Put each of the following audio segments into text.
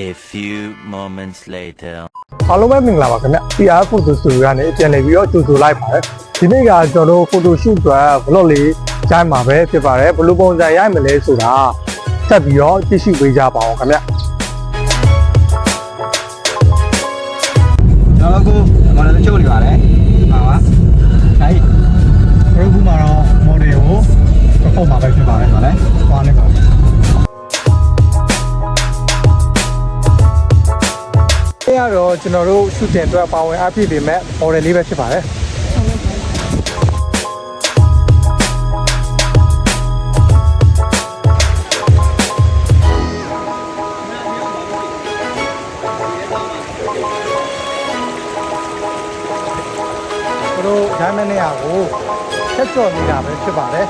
A few moments later. အားလုံးပဲမင်္ဂလာပါခင်ဗျ PR Photo Studio ကနေပြန်လည်ပြီးတော့ကြိုဆိုလိုက်ပါတယ်ဒီနေ့ကကျွန်တော်တို့ photo shoot အတွက် vlog လေးရိုက်မှာပဲဖြစ်ပါတယ်ဘယ်လိုပုံစံရိုက်မလဲဆိုတာဆက်ပြီးတော့ကြည့်ရှုပေးကြပါအောင်ခင်ဗျကျွန်တော်တို့ကမော်ဒယ်ချုပ်နေပါတယ်ပါပါဒါကြီးတို့ခုမှတော့ model ကိုတစ်ခုမှပဲဖြစ်ပါတယ်ဗါလဲသွားနေပါအဲ့တော့ကျွန်တော်တို့ shoot တဲ့အတွက်ပါဝင်အားဖြည့်ပေးမဲ့ model လေးပဲဖြစ်ပါတယ်တို့ရိုင်းမဲ့နေရာကိုချက်ချော်နေတာပဲဖြစ်ပါတယ်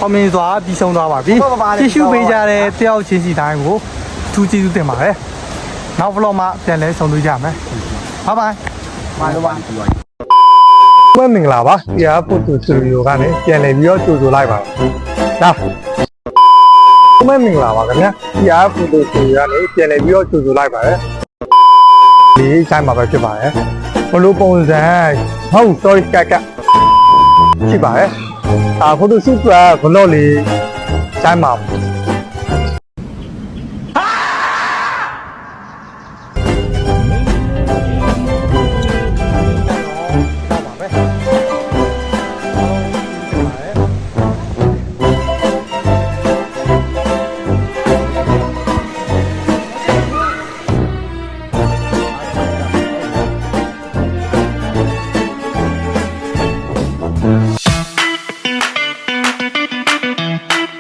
အောင်မြင်စွာပြီးဆုံးသွားပါပြီကြည့်ရှုပေးကြတဲ့တယောက်ချင်းစီတိုင်းကိုအထူးကျေးဇူးတင်ပါတယ်နောက် vlog မှာပြန်လဲဆုံတွေ့ကြမယ်ဘိုင်ဘိုင်မာလိုပါမင်္ဂလာပါ PR Photo Studio ကနေပြန်လည်ပြီးတော့ကြိုဆိုလိုက်ပါဒါမင်္ဂလာပါခင်ဗျာ PR Photo Studio ကနေပြန်လည်ပြီးတော့ကြိုဆိုလိုက်ပါတယ်ဒီဆိုင်မှာပဲဖြစ်ပါတယ်ဘလို့ပုံစံဟုတ် sorry ကရှိပါတယ်ဖိုတိုရှူအတွက် vlog လေးဆိုင်မှာ